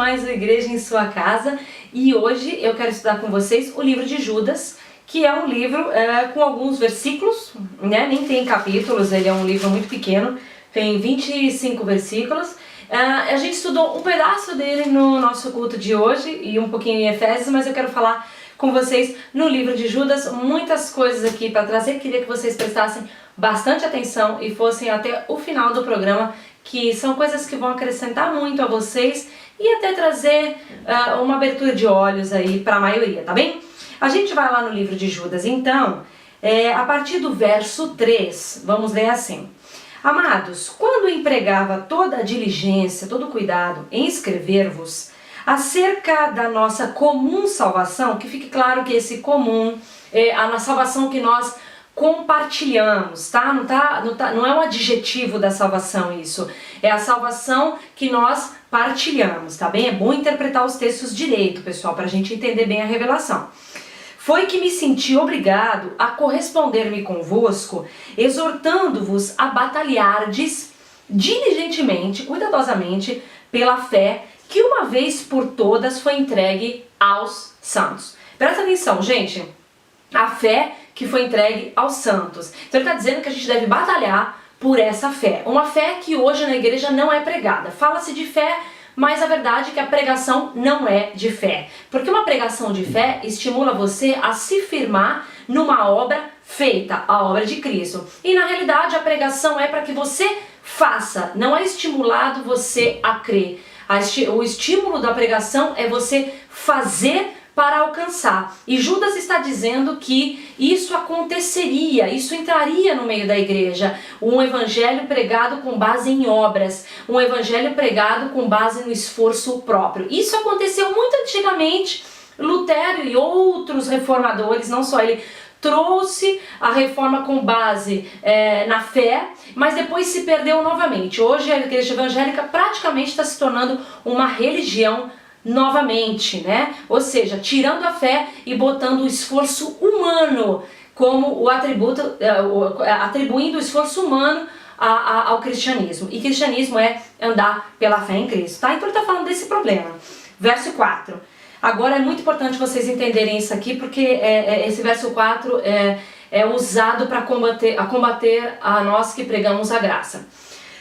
mais uma Igreja em Sua Casa e hoje eu quero estudar com vocês o livro de Judas, que é um livro com alguns versículos, né? Nem tem capítulos, ele é um livro muito pequeno, tem 25 versículos. A gente estudou um pedaço dele no nosso culto de hoje e um pouquinho em Efésios, mas eu quero falar com vocês no livro de Judas, muitas coisas aqui para trazer. Queria que vocês prestassem bastante atenção e fossem até o final do programa, que são coisas que vão acrescentar muito a vocês e até trazer uma abertura de olhos aí para a maioria, tá bem? A gente vai lá no livro de Judas, então, a partir do verso 3, vamos ler assim. Amados, quando empregava toda a diligência, todo o cuidado em escrever-vos acerca da nossa comum salvação, que fique claro que esse comum é a salvação que nós compartilhamos, tá? Não é um adjetivo da salvação isso, é a salvação que nós partilhamos, tá bem? É bom interpretar os textos direito, pessoal, para a gente entender bem a revelação. Foi que me senti obrigado a corresponder-me convosco, exortando-vos a batalhardes diligentemente, cuidadosamente, pela fé que uma vez por todas foi entregue aos santos. Presta atenção, gente, a fé que foi entregue aos santos. Então ele está dizendo que a gente deve batalhar por essa fé. Uma fé que hoje na igreja não é pregada. Fala-se de fé, mas a verdade é que a pregação não é de fé. Porque uma pregação de fé estimula você a se firmar numa obra feita, a obra de Cristo. E na realidade a pregação é para que você faça, não é estimulado você a crer. O estímulo da pregação é você fazer para alcançar. E Judas está dizendo que isso aconteceria, isso entraria no meio da igreja. Um evangelho pregado com base em obras, um evangelho pregado com base no esforço próprio. Isso aconteceu muito antigamente. Lutero e outros reformadores, não só ele, trouxe a reforma com base na fé, mas depois se perdeu novamente. Hoje a igreja evangélica praticamente está se tornando uma religião novamente, né? Ou seja, tirando a fé e botando o esforço humano como o atributo, atribuindo o esforço humano ao cristianismo. E cristianismo é andar pela fé em Cristo, tá? Então ele está falando desse problema. Verso 4. Agora é muito importante vocês entenderem isso aqui, porque esse verso 4 é usado para combater a nós que pregamos a graça.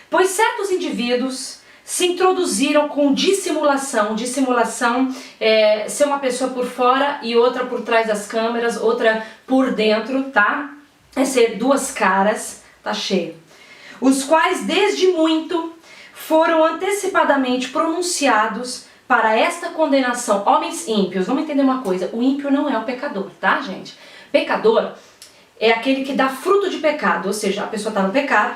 Pois certos indivíduos se introduziram com dissimulação. Dissimulação é ser uma pessoa por fora e outra por trás das câmeras, outra por dentro, tá? É ser duas caras, tá cheio. Os quais desde muito foram antecipadamente pronunciados para esta condenação. Homens ímpios, vamos entender uma coisa, o ímpio não é o pecador, tá, gente? Pecador é aquele que dá fruto de pecado, ou seja, a pessoa está no pecado,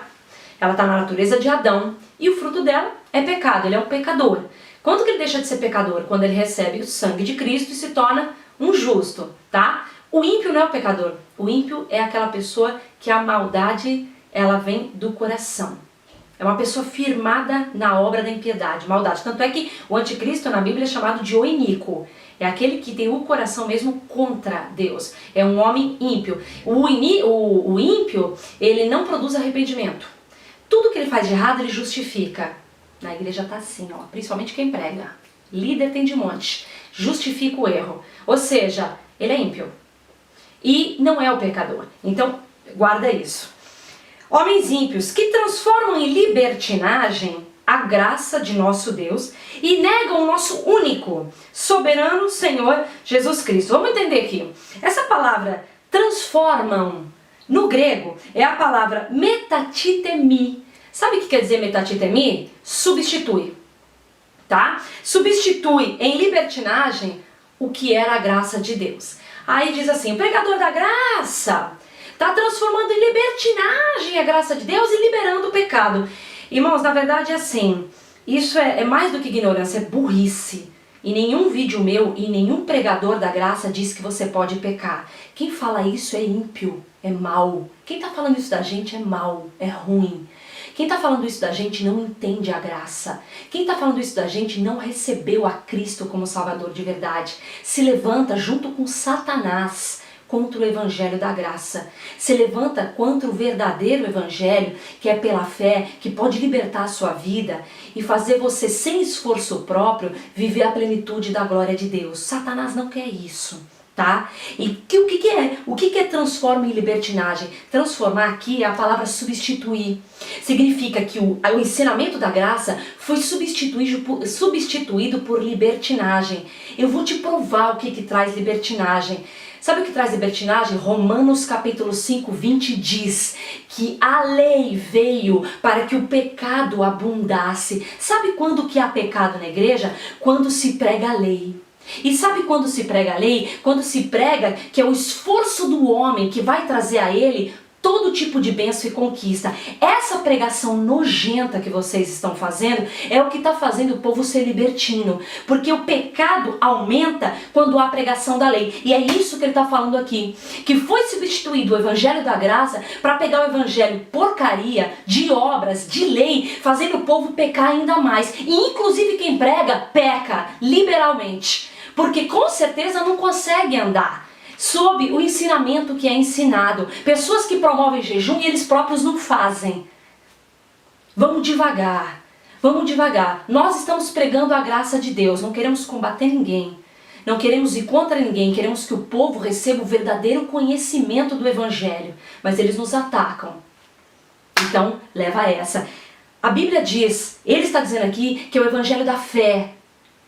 ela está na natureza de Adão, e o fruto dela é pecado, ele é um pecador. Quando que ele deixa de ser pecador? Quando ele recebe o sangue de Cristo e se torna um justo, tá? O ímpio não é o pecador, o ímpio é aquela pessoa que a maldade, ela vem do coração. É uma pessoa firmada na obra da impiedade, maldade. Tanto é que o anticristo na Bíblia é chamado de o iníquo. É aquele que tem o coração mesmo contra Deus. É um homem ímpio. O ímpio, ele não produz arrependimento. Tudo que ele faz de errado, ele justifica. Na igreja tá assim, ó, principalmente quem prega. Líder tem de monte. Justifica o erro. Ou seja, ele é ímpio. E não é o pecador. Então, guarda isso. Homens ímpios que transformam em libertinagem a graça de nosso Deus e negam o nosso único, soberano Senhor Jesus Cristo. Vamos entender aqui. Essa palavra transformam, no grego, é a palavra metatitemi. Sabe o que quer dizer metatitemi? Substitui, tá? Substitui em libertinagem o que era a graça de Deus. Aí diz assim, o pregador da graça está transformando em libertinagem a graça de Deus e liberando o pecado. Irmãos, na verdade é assim, isso é mais do que ignorância, é burrice. E nenhum vídeo meu e nenhum pregador da graça diz que você pode pecar. Quem fala isso é ímpio, é mau. Quem está falando isso da gente é mau, é ruim. Quem está falando isso da gente não entende a graça. Quem está falando isso da gente não recebeu a Cristo como Salvador de verdade. Se levanta junto com Satanás contra o evangelho da graça. Se levanta contra o verdadeiro evangelho, que é pela fé, que pode libertar a sua vida e fazer você, sem esforço próprio, viver a plenitude da glória de Deus. Satanás não quer isso, tá? E o que é? O que é transforma em libertinagem? Transformar aqui é a palavra substituir. Significa que o ensinamento da graça foi substituído por libertinagem. Eu vou te provar o que traz libertinagem. Sabe o que traz libertinagem? Romanos capítulo 5, 20 diz que a lei veio para que o pecado abundasse. Sabe quando que há pecado na igreja? Quando se prega a lei. E sabe quando se prega a lei? Quando se prega que é o esforço do homem que vai trazer a ele todo tipo de bênção e conquista. Essa pregação nojenta que vocês estão fazendo é o que está fazendo o povo ser libertino. Porque o pecado aumenta quando há pregação da lei. E é isso que ele está falando aqui. Que foi substituído o evangelho da graça para pegar o evangelho porcaria, de obras, de lei, fazendo o povo pecar ainda mais. E inclusive quem prega, peca liberalmente. Porque com certeza não consegue andar sob o ensinamento que é ensinado. Pessoas que promovem jejum e eles próprios não fazem. Vamos devagar, vamos devagar. Nós estamos pregando a graça de Deus, não queremos combater ninguém. Não queremos ir contra ninguém, queremos que o povo receba o verdadeiro conhecimento do evangelho. Mas eles nos atacam. Então, leva essa. A Bíblia diz, ele está dizendo aqui que é o evangelho da fé.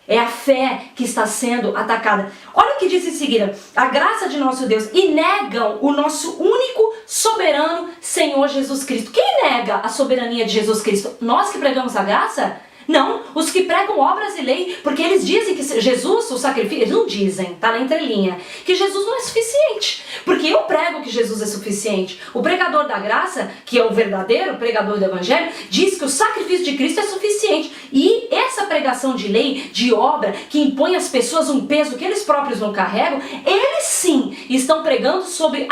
É a fé que está sendo atacada. Olha o que diz em seguida. A graça de nosso Deus. E negam o nosso único soberano Senhor Jesus Cristo. Quem nega a soberania de Jesus Cristo? Nós que pregamos a graça? Não, os que pregam obras e lei, porque eles dizem que Jesus, o sacrifício, eles não dizem, tá na entrelinha, que Jesus não é suficiente, porque eu prego que Jesus é suficiente. O pregador da graça, que é o verdadeiro pregador do evangelho, diz que o sacrifício de Cristo é suficiente, e essa pregação de lei, de obra, que impõe às pessoas um peso que eles próprios não carregam, eles sim estão pregando sobre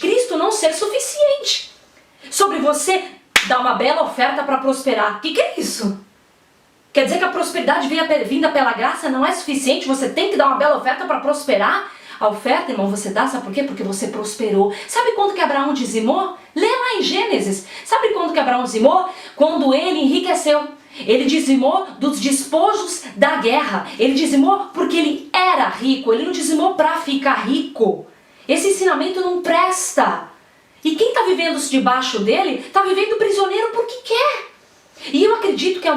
Cristo não ser suficiente, sobre você dar uma bela oferta para prosperar. O que é isso? Quer dizer que a prosperidade vinda pela graça não é suficiente? Você tem que dar uma bela oferta para prosperar? A oferta, irmão, você dá, sabe por quê? Porque você prosperou. Sabe quando que Abraão dizimou? Lê lá em Gênesis. Sabe quando que Abraão dizimou? Quando ele enriqueceu. Ele dizimou dos despojos da guerra. Ele dizimou porque ele era rico. Ele não dizimou para ficar rico. Esse ensinamento não presta. E quem está vivendo debaixo dele, está vivendo prisioneiro porque quer. E eu acredito que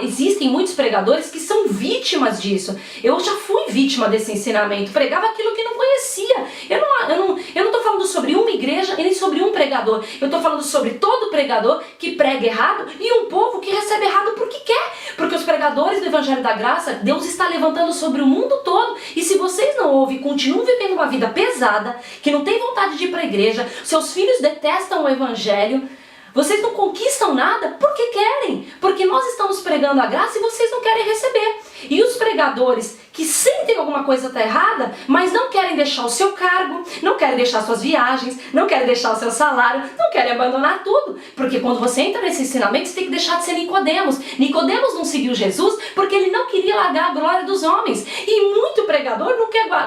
existem muitos pregadores que são vítimas disso. Eu já fui vítima desse ensinamento, pregava aquilo que não conhecia. Eu não estou falando sobre uma igreja e nem sobre um pregador. Eu estou falando sobre todo pregador que prega errado e um povo que recebe errado porque quer. Porque os pregadores do Evangelho da Graça, Deus está levantando sobre o mundo todo. E se vocês não ouvem e continuam vivendo uma vida pesada, que não tem vontade de ir para a igreja, seus filhos detestam o Evangelho, vocês não conquistam nada porque querem, porque nós estamos pregando a graça e vocês não querem receber. E os pregadores que sentem alguma coisa está errada, mas não querem deixar o seu cargo, não querem deixar suas viagens, não querem deixar o seu salário, não querem abandonar tudo. Porque quando você entra nesse ensinamento, você tem que deixar de ser Nicodemos. Nicodemos não seguiu Jesus porque ele não queria largar a glória dos homens. E muito pregador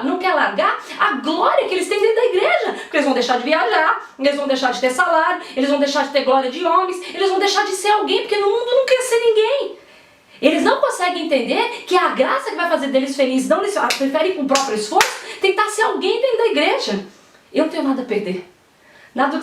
não quer largar a glória que eles têm dentro da igreja. Porque eles vão deixar de viajar, eles vão deixar de ter salário, eles vão deixar de ter glória de homens, eles vão deixar de ser alguém, porque no mundo não quer ser ninguém. Eles não conseguem entender que a graça que vai fazer deles felizes, não eles preferem com o próprio esforço tentar ser alguém dentro da igreja. Eu não tenho nada a perder. Nada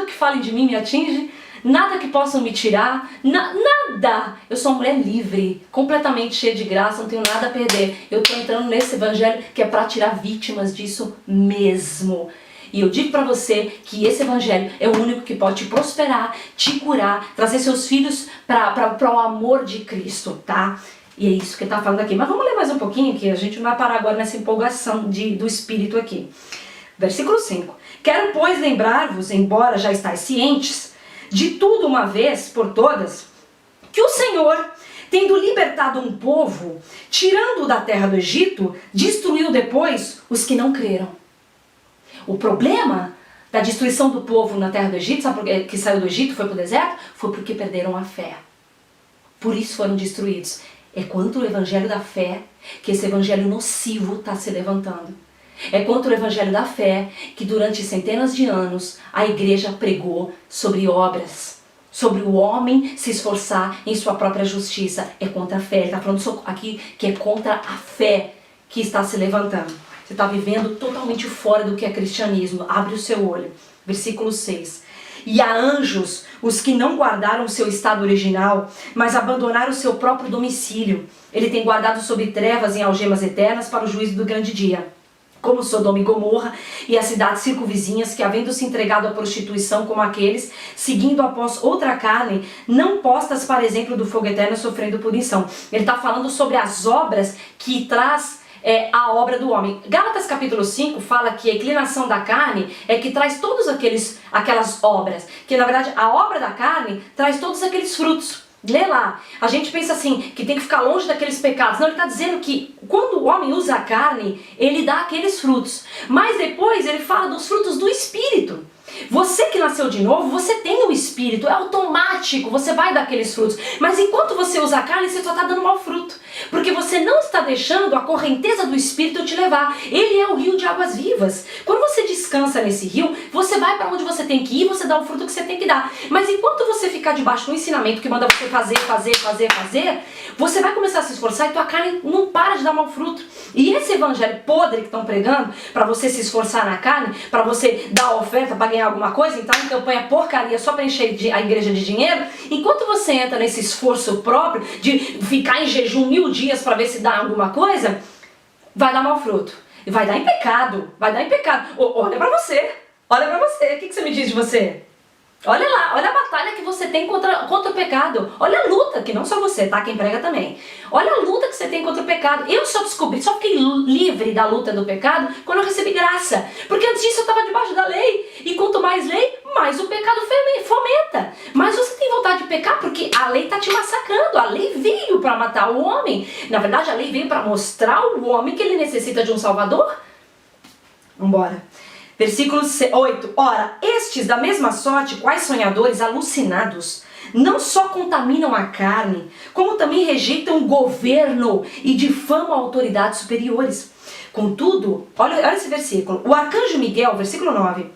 que falem de mim me atinge, nada que possam me tirar, nada. Eu sou uma mulher livre, completamente cheia de graça, não tenho nada a perder. Eu estou entrando nesse evangelho que é para tirar vítimas disso mesmo. E eu digo para você que esse evangelho é o único que pode te prosperar, te curar, trazer seus filhos para o amor de Cristo, tá? E é isso que ele está falando aqui. Mas vamos ler mais um pouquinho, que a gente não vai parar agora nessa empolgação do Espírito aqui. Versículo 5. Quero, pois, lembrar-vos, embora já estáis cientes, de tudo uma vez por todas, que o Senhor, tendo libertado um povo, tirando-o da terra do Egito, destruiu depois os que não creram. O problema da destruição do povo na terra do Egito, sabe por que que saiu do Egito, foi para o deserto? Foi porque perderam a fé. Por isso foram destruídos. É contra o evangelho da fé que esse evangelho nocivo está se levantando. É contra o evangelho da fé que durante centenas de anos a igreja pregou sobre obras, sobre o homem se esforçar em sua própria justiça. É contra a fé. Ele está falando aqui que é contra a fé que está se levantando. Você está vivendo totalmente fora do que é cristianismo. Abre o seu olho. Versículo 6. E há anjos, os que não guardaram o seu estado original, mas abandonaram o seu próprio domicílio. Ele tem guardado sob trevas em algemas eternas para o juízo do grande dia. Como Sodoma e Gomorra e as cidades circunvizinhas, que havendo se entregado à prostituição como aqueles, seguindo após outra carne, não postas para exemplo do fogo eterno, sofrendo punição. Ele está falando sobre as obras que traz a obra do homem. Gálatas capítulo 5 fala que a inclinação da carne é que traz todas aquelas obras, que na verdade a obra da carne traz todos aqueles frutos. Lê lá. A gente pensa assim, que tem que ficar longe daqueles pecados. Não, ele está dizendo que quando o homem usa a carne, ele dá aqueles frutos. Mas depois ele fala dos frutos do Espírito. Você que nasceu de novo, você tem o Espírito, é automático, você vai dar aqueles frutos. Mas enquanto você usa a carne, você só está dando mau fruto. Porque você não está deixando a correnteza do Espírito te levar. Ele é o rio de águas vivas. Quando você descansa nesse rio, você vai para onde você tem que ir, você dá o fruto que você tem que dar. Mas enquanto você ficar debaixo do ensinamento que manda você fazer, você vai começar a se esforçar e tua carne não para de dar mau fruto. E esse evangelho podre que estão pregando, para você se esforçar na carne, para você dar a oferta para ganhar alguma coisa, então a campanha porcaria só para encher a igreja de dinheiro, enquanto você entra nesse esforço próprio de ficar em jejum 1000 dias para ver se dá alguma coisa, vai dar mau fruto. E vai dar em pecado, vai dar em pecado. Olha pra você, o que você me diz de você? Olha lá, olha a batalha que você tem contra o pecado. Olha a luta, que não só você, tá? Quem prega também. Olha a luta que você tem contra o pecado. Eu só fiquei livre da luta do pecado quando eu recebi graça. Porque antes disso eu estava debaixo da lei. E quanto mais lei, mais o pecado fomenta. Mas você tem vontade de pecar porque a lei está te massacrando. A lei veio para matar o homem. Na verdade, a lei veio para mostrar ao homem que ele necessita de um salvador. Vambora. Versículo 8. Ora, estes da mesma sorte, quais sonhadores alucinados, não só contaminam a carne, como também rejeitam o governo e difamam autoridades superiores. Contudo, olha esse versículo. O arcanjo Miguel, versículo 9.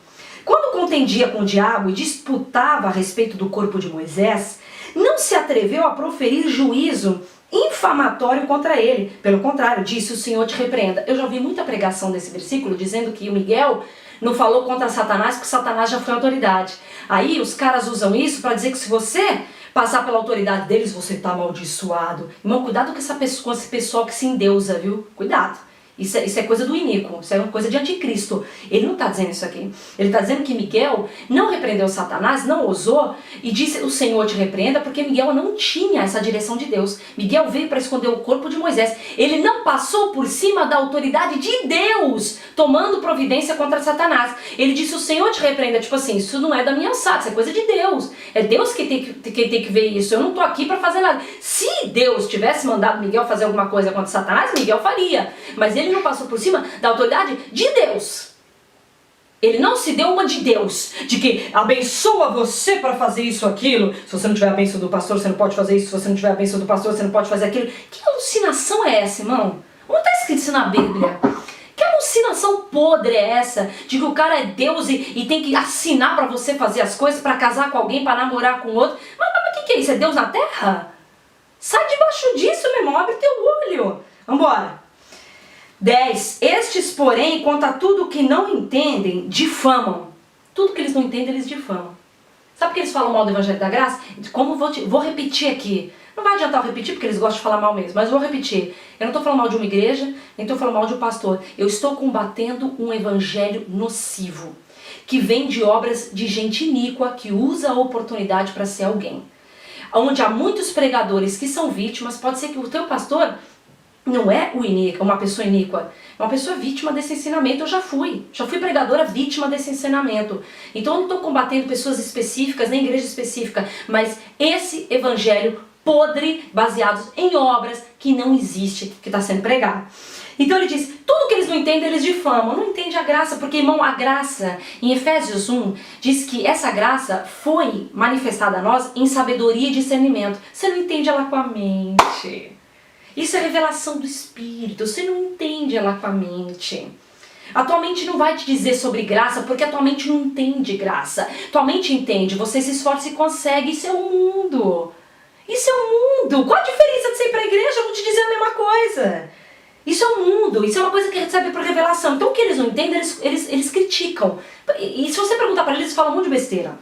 Quando contendia com o diabo e disputava a respeito do corpo de Moisés, não se atreveu a proferir juízo infamatório contra ele. Pelo contrário, disse: o Senhor te repreenda. Eu já ouvi muita pregação desse versículo dizendo que o Miguel não falou contra Satanás porque Satanás já foi autoridade. Aí os caras usam isso para dizer que se você passar pela autoridade deles, você está amaldiçoado. Irmão, cuidado com esse pessoal que se endeusa, viu? Cuidado. Isso é coisa do iníquo, isso é uma coisa de anticristo. Ele não está dizendo isso aqui. Ele está dizendo que Miguel não repreendeu Satanás, não ousou, e disse: o Senhor te repreenda, porque Miguel não tinha essa direção de Deus. Miguel veio para esconder o corpo de Moisés. Ele não passou por cima da autoridade de Deus, tomando providência contra Satanás. Ele disse: o Senhor te repreenda. Tipo assim, isso não é da minha alçada, isso é coisa de Deus. É Deus que tem que ver isso. Eu não estou aqui para fazer nada. Se Deus tivesse mandado Miguel fazer alguma coisa contra Satanás, Miguel faria. Mas ele não passou por cima da autoridade de Deus. Ele não se deu uma de Deus, de que abençoa você para fazer isso, aquilo. Se você não tiver a bênção do pastor, você não pode fazer isso. Se você não tiver a bênção do pastor, você não pode fazer aquilo. Que alucinação é essa, irmão? Não está escrito isso na Bíblia. Que alucinação podre é essa? De que o cara é Deus e tem que assinar para você fazer as coisas, para casar com alguém, para namorar com outro. Mas o que é isso? É Deus na terra? Sai debaixo disso, meu irmão. Abre teu olho. Vambora. 10. Estes, porém, quanto a tudo que não entendem, difamam. Tudo que eles não entendem, eles difamam. Sabe por que eles falam mal do Evangelho da Graça? Como vou repetir aqui. Não vai adiantar eu repetir, porque eles gostam de falar mal mesmo, mas eu vou repetir. Eu não estou falando mal de uma igreja, nem estou falando mal de um pastor. Eu estou combatendo um evangelho nocivo, que vem de obras de gente iníqua, que usa a oportunidade para ser alguém. Onde há muitos pregadores que são vítimas. Pode ser que o teu pastor não é uma pessoa iníqua, é uma pessoa vítima desse ensinamento. Eu já fui pregadora vítima desse ensinamento. Então eu não estou combatendo pessoas específicas, nem igreja específica, mas esse evangelho podre, baseados em obras que não existe, que está sendo pregado. Então ele diz: tudo que eles não entendem, eles difamam. Não entende a graça, porque, irmão, a graça, em Efésios 1, diz que essa graça foi manifestada a nós em sabedoria e discernimento. Você não entende ela com a mente. Isso é revelação do Espírito, você não entende ela com a mente. A tua mente não vai te dizer sobre graça, porque a tua mente não entende graça. Tua mente entende, você se esforça e consegue, isso é o mundo. Isso é o mundo. Qual a diferença de você ir para a igreja? Eu vou te dizer a mesma coisa. Isso é o mundo, isso é uma coisa que recebe por revelação. Então o que eles não entendem, eles criticam. E se você perguntar para eles, eles falam um monte de besteira.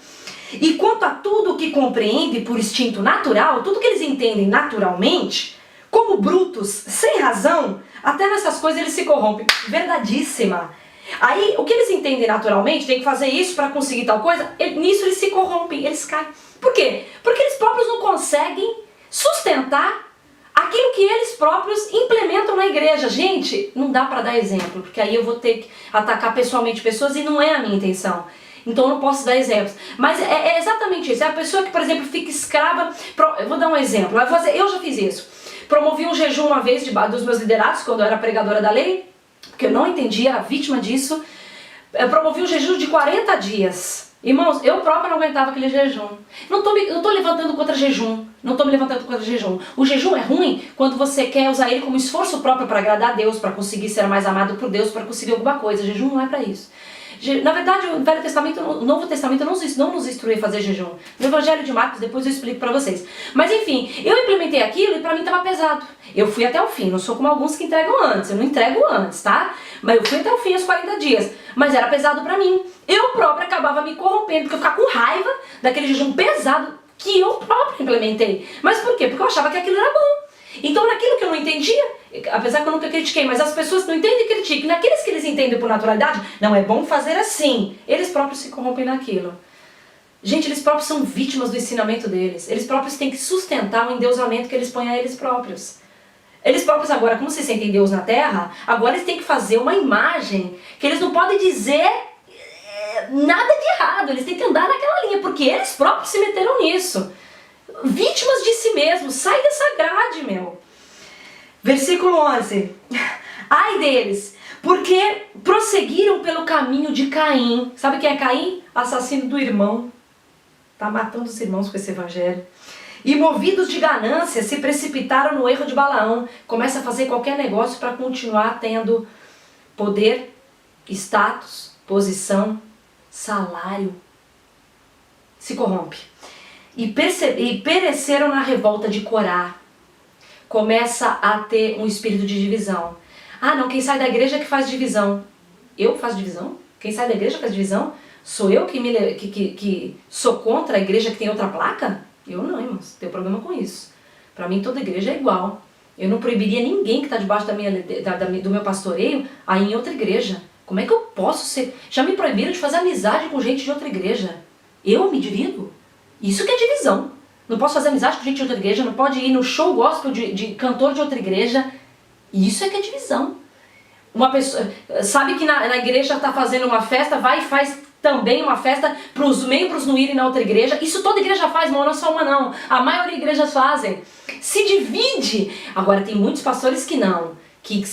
E quanto a tudo que compreende por instinto natural, tudo que eles entendem naturalmente, como brutos, sem razão, até nessas coisas eles se corrompem. Verdadíssima. Aí, o que eles entendem naturalmente, tem que fazer isso para conseguir tal coisa, nisso eles se corrompem, eles caem. Por quê? Porque eles próprios não conseguem sustentar aquilo que eles próprios implementam na igreja. Gente, não dá para dar exemplo, porque aí eu vou ter que atacar pessoalmente pessoas e não é a minha intenção. Então eu não posso dar exemplos. Mas é exatamente isso. É a pessoa que, por exemplo, fica escrava. Eu vou dar um exemplo. Eu já fiz isso. Promovi um jejum uma vez dos meus liderados, quando eu era pregadora da lei, porque eu não entendia, era vítima disso. Eu promovi um jejum de 40 dias. Irmãos, eu própria não aguentava aquele jejum. Não tô levantando contra jejum. Não estou me levantando contra jejum. O jejum é ruim quando você quer usar ele como esforço próprio para agradar a Deus, para conseguir ser mais amado por Deus, para conseguir alguma coisa. Jejum não é para isso. Na verdade, o Velho Testamento, o Novo Testamento não nos instrui a fazer jejum. No Evangelho de Marcos, depois eu explico para vocês. Mas enfim, eu implementei aquilo e para mim estava pesado. Eu fui até o fim, não sou como alguns que entregam antes. Eu não entrego antes, tá? Mas eu fui até o fim, os 40 dias. Mas era pesado para mim. Eu própria acabava me corrompendo, porque eu ficava com raiva daquele jejum pesado que eu própria implementei. Mas por quê? Porque eu achava que aquilo era bom. Então naquilo que eu não entendia, apesar que eu nunca critiquei, mas as pessoas que não entendem criticam, naqueles que eles entendem por naturalidade, não é bom fazer assim, eles próprios se corrompem naquilo. Gente, eles próprios são vítimas do ensinamento deles, eles próprios têm que sustentar o endeusamento que eles põem a eles próprios. Eles próprios agora, como se sentem Deus na terra, agora eles têm que fazer uma imagem que eles não podem dizer nada de errado, eles têm que andar naquela linha, porque eles próprios se meteram nisso. Vítimas de si mesmos, sai dessa grade, meu. Versículo 11. Ai deles, porque prosseguiram pelo caminho de Caim. Sabe quem é Caim? Assassino do irmão. Tá matando os irmãos com esse evangelho. E movidos de ganância, se precipitaram no erro de Balaão. Começa a fazer qualquer negócio para continuar tendo poder, status, posição, salário. Se corrompe. E pereceram na revolta de Corá. Começa a ter um espírito de divisão. Ah não, quem sai da igreja é que faz divisão. Eu faço divisão? Quem sai da igreja faz divisão? Sou eu que sou contra a igreja que tem outra placa? Eu não, irmãos, tenho problema com isso. Para mim toda igreja é igual. Eu não proibiria ninguém que está debaixo do meu pastoreio a ir em outra igreja. Como é que eu posso ser... Já me proibiram de fazer amizade com gente de outra igreja. Eu me divido? Isso que é divisão. Não posso fazer amizade com gente de outra igreja, não pode ir no show gospel de cantor de outra igreja. Isso é que é divisão. Uma pessoa sabe que na igreja está fazendo uma festa, vai e faz também uma festa para os membros não irem na outra igreja. Isso toda igreja faz, não é só uma não. A maioria das igrejas fazem. Se divide. Agora tem muitos pastores que não, que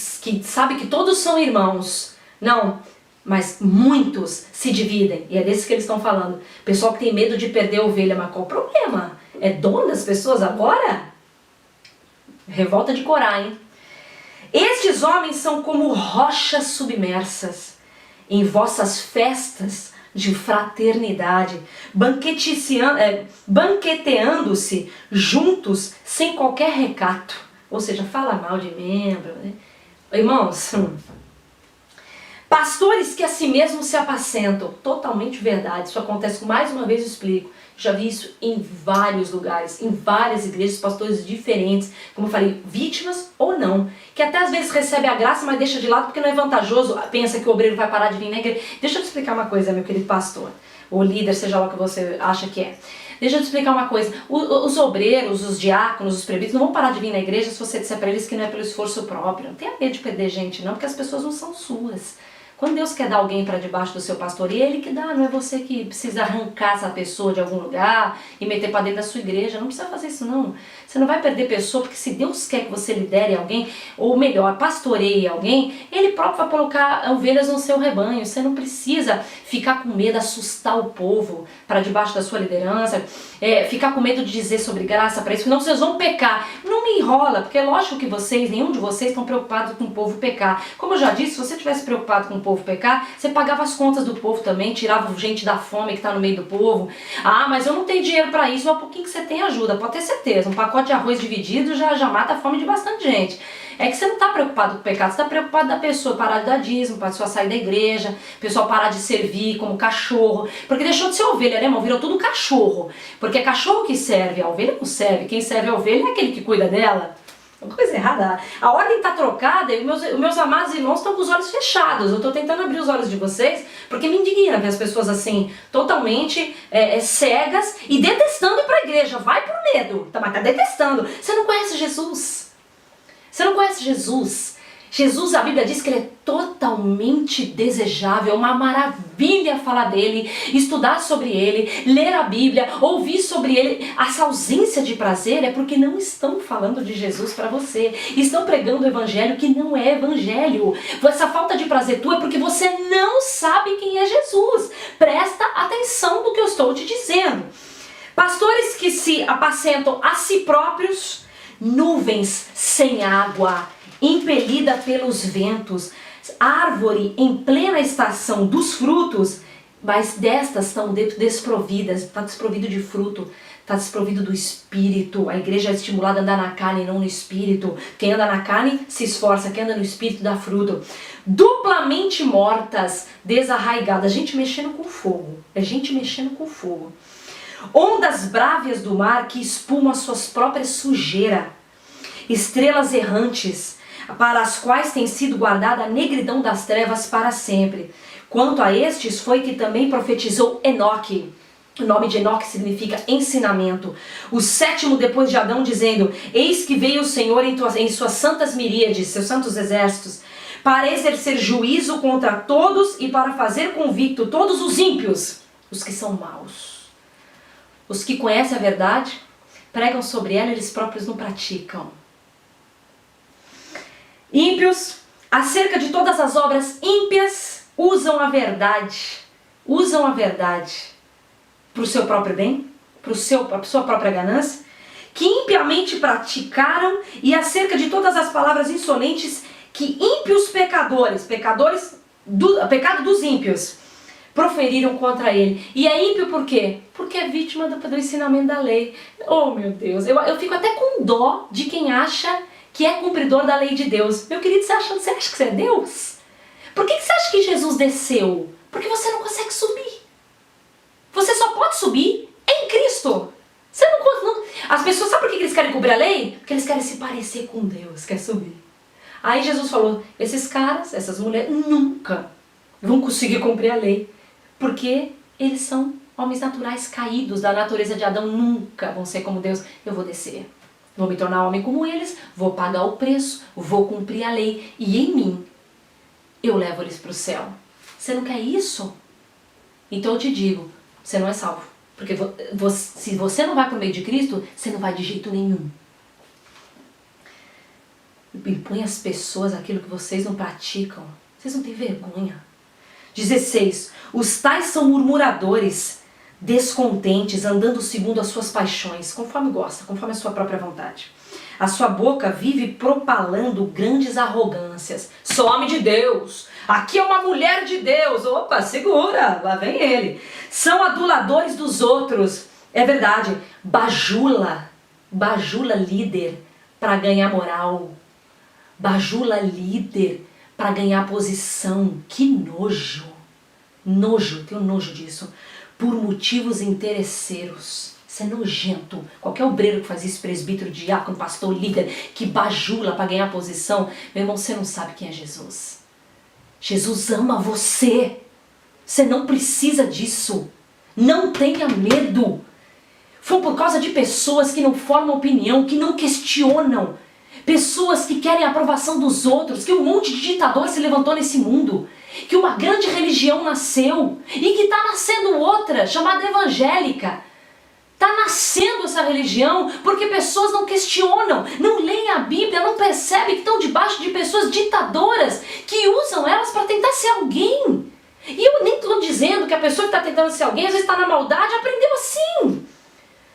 sabem que todos são irmãos. Não. Mas muitos se dividem, e é desses que eles estão falando. Pessoal que tem medo de perder a ovelha, mas qual o problema? É dono das pessoas agora? Revolta de Corá, hein? Estes homens são como rochas submersas em vossas festas de fraternidade, banqueteando-se juntos sem qualquer recato. Ou seja, fala mal de membro, né? Irmãos, pastores que a si mesmos se apacentam. Totalmente verdade. Isso acontece, mais uma vez eu explico. Já vi isso em vários lugares, em várias igrejas, pastores diferentes, como eu falei, vítimas ou não, que até às vezes recebe a graça, mas deixa de lado porque não é vantajoso, pensa que o obreiro vai parar de vir na igreja. Deixa eu te explicar uma coisa, meu querido pastor, ou líder, seja lá o que você acha que é. Deixa eu te explicar uma coisa, os obreiros, os diáconos, os presbíteros não vão parar de vir na igreja se você disser para eles que não é pelo esforço próprio. Não tenha medo de perder gente não, porque as pessoas não são suas. Quando Deus quer dar alguém para debaixo do seu pastor, e é Ele que dá, não é você que precisa arrancar essa pessoa de algum lugar e meter para dentro da sua igreja. Não precisa fazer isso não. Você não vai perder pessoa, porque se Deus quer que você lidere alguém, ou melhor, pastoreie alguém, Ele próprio vai colocar ovelhas no seu rebanho. Você não precisa ficar com medo, assustar o povo para debaixo da sua liderança, ficar com medo de dizer sobre graça para isso, senão vocês vão pecar. Não me enrola, porque é lógico que nenhum de vocês estão preocupados com o povo pecar. Como eu já disse, se você estivesse preocupado com o povo povo pecar, você pagava as contas do povo também, tirava gente da fome que está no meio do povo. Ah, mas eu não tenho dinheiro para isso, mas um pouquinho que você tem ajuda, pode ter certeza. Um pacote de arroz dividido já mata a fome de bastante gente. É que você não está preocupado com o pecado, você está preocupado da pessoa parar de dar dízimo, para a pessoa sair da igreja, a pessoa parar de servir como cachorro, porque deixou de ser ovelha, né, irmão? Virou tudo cachorro, porque é cachorro que serve, a ovelha não serve, quem serve a ovelha é aquele que cuida dela. Uma coisa errada. A ordem está trocada e meus amados irmãos estão com os olhos fechados. Eu estou tentando abrir os olhos de vocês, porque me indigna ver as pessoas assim, totalmente cegas e detestando ir para a igreja. Vai por medo, mas tá detestando. Você não conhece Jesus. Você não conhece Jesus. Jesus, a Bíblia diz que ele é totalmente desejável, é uma maravilha falar dele, estudar sobre ele, ler a Bíblia, ouvir sobre ele. Essa ausência de prazer é porque não estão falando de Jesus para você, estão pregando o evangelho que não é evangelho. Essa falta de prazer tua é porque você não sabe quem é Jesus. Presta atenção no que eu estou te dizendo. Pastores que se apacentam a si próprios, nuvens sem água, impelida pelos ventos, árvore em plena estação dos frutos, mas destas estão desprovidas, está desprovido de fruto, está desprovido do espírito. A igreja é estimulada a andar na carne e não no espírito. Quem anda na carne se esforça, quem anda no espírito dá fruto. Duplamente mortas, desarraigadas, gente mexendo com fogo, é gente mexendo com fogo. Ondas brávias do mar que espumam as suas próprias sujeiras, estrelas errantes, para as quais tem sido guardada a negridão das trevas para sempre. Quanto a estes foi que também profetizou Enoque. O nome de Enoque significa ensinamento. O sétimo depois de Adão, dizendo: eis que veio o Senhor em suas santas miríades, seus santos exércitos, para exercer juízo contra todos e para fazer convicto todos os ímpios, os que são maus. Os que conhecem a verdade, pregam sobre ela, eles próprios não praticam. Ímpios, acerca de todas as obras ímpias, usam a verdade para o seu próprio bem, para a sua própria ganância, que impiamente praticaram, e acerca de todas as palavras insolentes que ímpios pecado dos ímpios, proferiram contra ele. E é ímpio por quê? Porque é vítima do ensinamento da lei. Oh meu Deus, eu fico até com dó de quem acha que é cumpridor da lei de Deus. Meu querido, você acha que você é Deus? Por que você acha que Jesus desceu? Porque você não consegue subir. Você só pode subir em Cristo. Você não. As pessoas, sabe por que eles querem cumprir a lei? Porque eles querem se parecer com Deus, quer subir. Aí Jesus falou, esses caras, essas mulheres, nunca vão conseguir cumprir a lei. Porque eles são homens naturais caídos, da natureza de Adão, nunca vão ser como Deus. Eu vou descer. Vou me tornar homem como eles, vou pagar o preço, vou cumprir a lei e em mim eu levo eles para o céu. Você não quer isso? Então eu te digo, você não é salvo. Porque se você não vai para o meio de Cristo, você não vai de jeito nenhum. Impõe às pessoas aquilo que vocês não praticam. Vocês não têm vergonha. 16. Os tais são murmuradores, descontentes, andando segundo as suas paixões, conforme gosta, conforme a sua própria vontade. A sua boca vive propalando grandes arrogâncias. Sou homem de Deus, aqui é uma mulher de Deus. Opa, segura, lá vem ele. São aduladores dos outros. É verdade, bajula líder para ganhar moral. Bajula líder para ganhar posição. Que nojo. Nojo, tenho nojo disso. Por motivos interesseiros. Isso é nojento. Qualquer obreiro que faz isso, presbítero, diácono, pastor, líder, que bajula para ganhar posição, meu irmão, você não sabe quem é Jesus. Jesus ama você. Você não precisa disso. Não tenha medo. Foi por causa de pessoas que não formam opinião, que não questionam. Pessoas que querem a aprovação dos outros, que um monte de ditador se levantou nesse mundo. Que uma grande religião nasceu e que está nascendo outra, chamada evangélica. Está nascendo essa religião porque pessoas não questionam, não leem a Bíblia, não percebem que estão debaixo de pessoas ditadoras que usam elas para tentar ser alguém. E eu nem estou dizendo que a pessoa que está tentando ser alguém, às vezes está na maldade, aprendeu assim.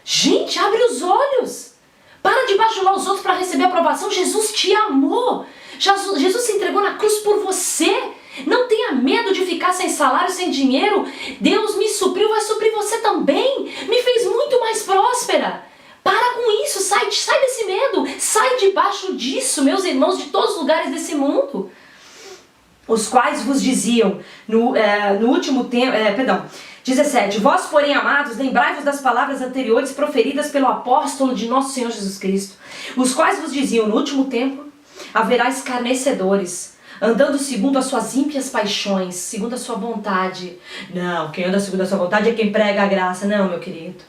Gente, abre os olhos. Para de bajular os outros para receber aprovação. Jesus te amou. Jesus se entregou na cruz por você. Não tenha medo de ficar sem salário, sem dinheiro. Deus me supriu, vai suprir você também. Me fez muito mais próspera. Para com isso, sai desse medo. Sai debaixo disso, meus irmãos, de todos os lugares desse mundo. Os quais vos diziam no último tempo, 17. Vós, porém, amados, lembrai-vos das palavras anteriores proferidas pelo apóstolo de nosso Senhor Jesus Cristo, os quais vos diziam, no último tempo haverá escarnecedores, andando segundo as suas ímpias paixões, segundo a sua vontade. Não, quem anda segundo a sua vontade é quem prega a graça. Não, meu querido.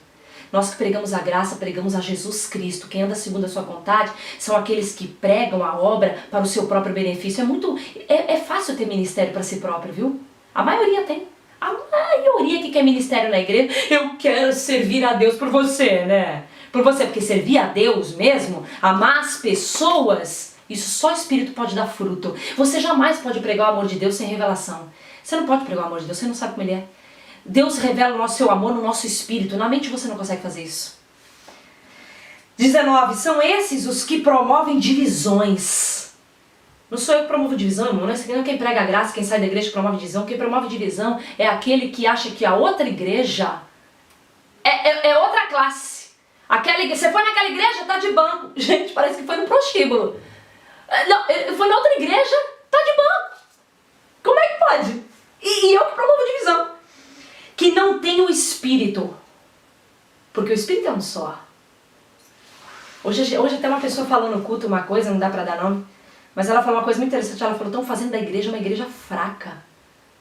Nós que pregamos a graça, pregamos a Jesus Cristo. Quem anda segundo a sua vontade são aqueles que pregam a obra para o seu próprio benefício. É fácil ter ministério para si próprio, viu? A maioria tem. A maioria que quer ministério na igreja, eu quero servir a Deus por você, né? Por você, porque servir a Deus mesmo, amar as pessoas, isso só o Espírito pode dar fruto. Você jamais pode pregar o amor de Deus sem revelação. Você não pode pregar o amor de Deus, você não sabe como ele é. Deus revela o seu amor no nosso espírito. Na mente você não consegue fazer isso. 19. São esses os que promovem divisões. Não sou eu que promovo divisão, irmão. Não é quem prega a graça, quem sai da igreja que promove divisão. Quem promove divisão é aquele que acha que a outra igreja é outra classe. Você foi naquela igreja, tá de banco. Gente, parece que foi no prostíbulo. Não, foi na outra igreja, tá de banco. Como é que pode? E eu que promovo divisão. Que não tem o Espírito. Porque o Espírito é um só. Hoje até uma pessoa falou no culto uma coisa, não dá pra dar nome, mas ela falou uma coisa muito interessante. Ela falou, estão fazendo da igreja uma igreja fraca.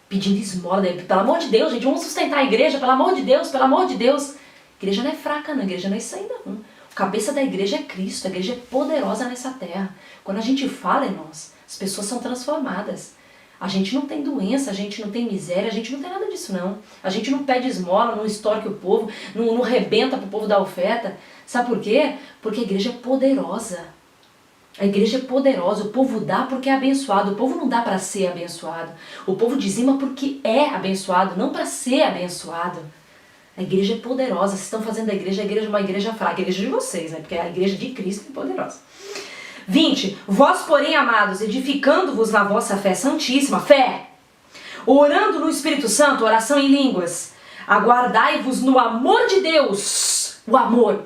Pedindo esmola. Pelo amor de Deus, gente, vamos sustentar a igreja. Pelo amor de Deus, pelo amor de Deus. A igreja não é fraca, não. A igreja não é isso aí, não. O cabeça da igreja é Cristo. A igreja é poderosa nessa terra. Quando a gente fala, irmãos, as pessoas são transformadas. A gente não tem doença, a gente não tem miséria, a gente não tem nada disso não. A gente não pede esmola, não extorque o povo, não rebenta pro povo dar oferta. Sabe por quê? Porque a igreja é poderosa. A igreja é poderosa, o povo dá porque é abençoado, o povo não dá para ser abençoado. O povo dizima porque é abençoado, não para ser abençoado. A igreja é poderosa, vocês estão fazendo da igreja uma igreja fraca, a igreja de vocês, né? Porque a igreja de Cristo é poderosa. 20. Vós, porém, amados, edificando-vos na vossa fé santíssima, fé, orando no Espírito Santo, oração em línguas, aguardai-vos no amor de Deus, o amor,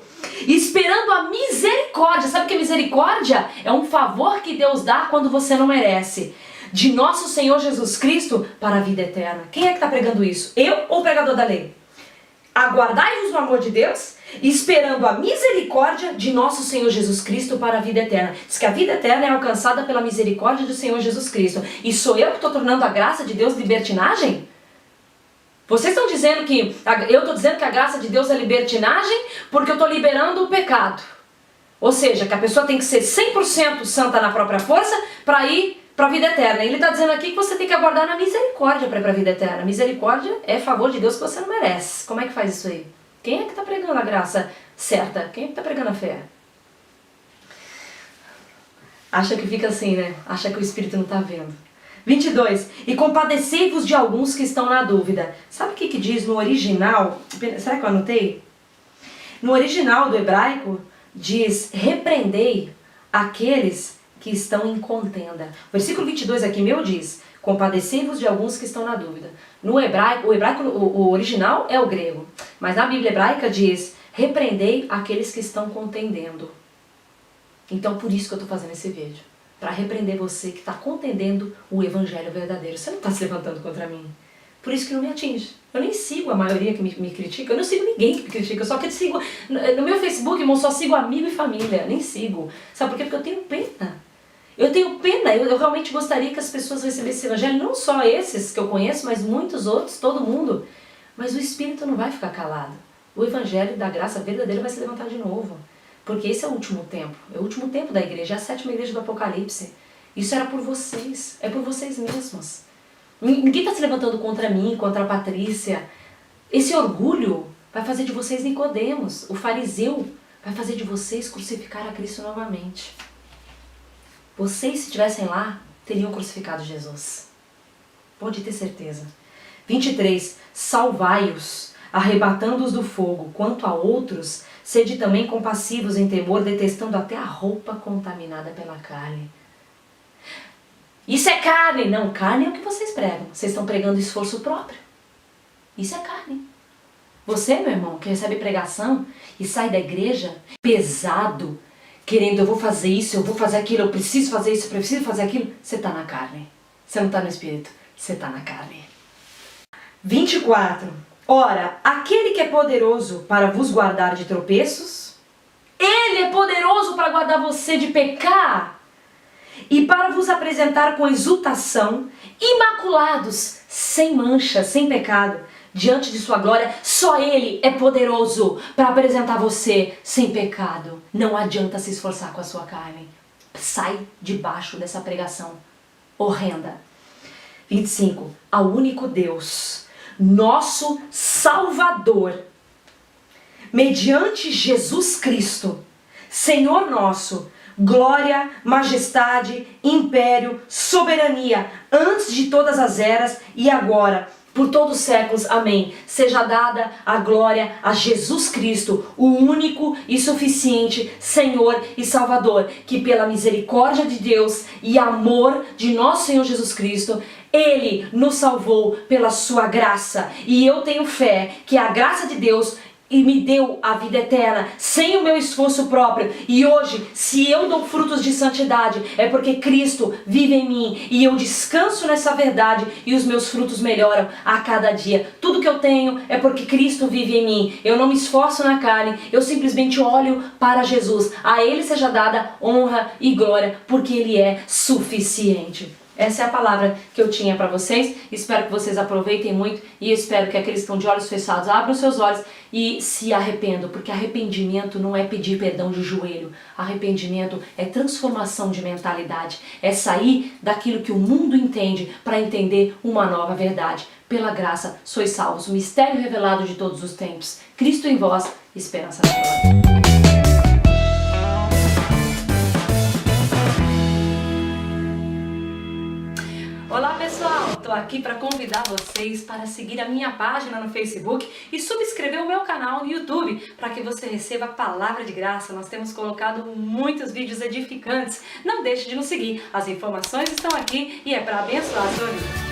esperando a misericórdia. Sabe o que é misericórdia? É um favor que Deus dá quando você não merece. De nosso Senhor Jesus Cristo para a vida eterna. Quem é que está pregando isso? Eu ou o pregador da lei? Aguardai-vos no amor de Deus, esperando a misericórdia de nosso Senhor Jesus Cristo para a vida eterna. Diz que a vida eterna é alcançada pela misericórdia do Senhor Jesus Cristo. E sou eu que estou tornando a graça de Deus libertinagem? Vocês estão dizendo que eu estou dizendo que a graça de Deus é libertinagem porque eu estou liberando o pecado. Ou seja, que a pessoa tem que ser 100% santa na própria força para ir para a vida eterna. Ele está dizendo aqui que você tem que aguardar na misericórdia para ir para a vida eterna. Misericórdia é favor de Deus que você não merece. Como é que faz isso aí? Quem é que está pregando a graça certa? Quem é que está pregando a fé? Acha que fica assim, né? Acha que o Espírito não está vendo. 22. E compadecei-vos de alguns que estão na dúvida. Sabe o que diz no original? Será que eu anotei? No original do hebraico diz, repreendei aqueles que estão em contenda. O versículo 22 aqui meu diz, compadecei-vos de alguns que estão na dúvida. No hebraico, o original é o grego, mas na Bíblia hebraica diz, repreendei aqueles que estão contendendo. Então por isso que eu estou fazendo esse vídeo, para repreender você que está contendendo o evangelho verdadeiro. Você não está se levantando contra mim. Por isso que não me atinge. Eu nem sigo a maioria que me critica, eu não sigo ninguém que me critica, eu só que sigo, no meu Facebook, irmão, só sigo amigo e família, nem sigo. Sabe por quê? Porque eu tenho pena. Eu tenho pena, eu realmente gostaria que as pessoas recebessem esse evangelho, não só esses que eu conheço, mas muitos outros, todo mundo. Mas o Espírito não vai ficar calado. O evangelho da graça verdadeira vai se levantar de novo. Porque esse é o último tempo, é o último tempo da igreja, é a 7ª igreja do Apocalipse. Isso era por vocês, é por vocês mesmos. Ninguém está se levantando contra mim, contra a Patrícia. Esse orgulho vai fazer de vocês Nicodemos, o fariseu, vai fazer de vocês crucificar a Cristo novamente. Vocês, se estivessem lá, teriam crucificado Jesus. Pode ter certeza. 23. Salvai-os, arrebatando-os do fogo. Quanto a outros, sede também compassivos em temor, detestando até a roupa contaminada pela carne. Isso é carne. Não, carne é o que vocês pregam. Vocês estão pregando esforço próprio. Isso é carne. Você, meu irmão, que recebe pregação e sai da igreja pesado, querendo, eu vou fazer isso, eu vou fazer aquilo, eu preciso fazer isso, eu preciso fazer aquilo, você está na carne. Você não está no espírito, você está na carne. 24. Ora, aquele que é poderoso para vos guardar de tropeços, ele é poderoso para guardar você de pecar e para vos apresentar com exultação, imaculados, sem mancha, sem pecado, diante de sua glória. Só ele é poderoso para apresentar você sem pecado. Não adianta se esforçar com a sua carne. Sai debaixo dessa pregação horrenda. 25. Ao único Deus, nosso Salvador, mediante Jesus Cristo, Senhor nosso, glória, majestade, império, soberania, antes de todas as eras e agora, por todos os séculos. Amém. Seja dada a glória a Jesus Cristo, o único e suficiente Senhor e Salvador, que pela misericórdia de Deus e amor de nosso Senhor Jesus Cristo, Ele nos salvou pela sua graça. E eu tenho fé que a graça de Deus e me deu a vida eterna, sem o meu esforço próprio. E hoje, se eu dou frutos de santidade, é porque Cristo vive em mim, e eu descanso nessa verdade, e os meus frutos melhoram a cada dia. Tudo que eu tenho é porque Cristo vive em mim. Eu não me esforço na carne, eu simplesmente olho para Jesus. A Ele seja dada honra e glória, porque Ele é suficiente. Essa é a palavra que eu tinha para vocês. Espero que vocês aproveitem muito e espero que aqueles que estão de olhos fechados abram seus olhos e se arrependam, porque arrependimento não é pedir perdão de joelho. Arrependimento é transformação de mentalidade, é sair daquilo que o mundo entende para entender uma nova verdade. Pela graça sois salvos, o mistério revelado de todos os tempos. Cristo em vós, esperança da glória. Olá pessoal, estou aqui para convidar vocês para seguir a minha página no Facebook e subscrever o meu canal no YouTube para que você receba a palavra de graça. Nós temos colocado muitos vídeos edificantes. Não deixe de nos seguir, as informações estão aqui e é para abençoar a sua vida.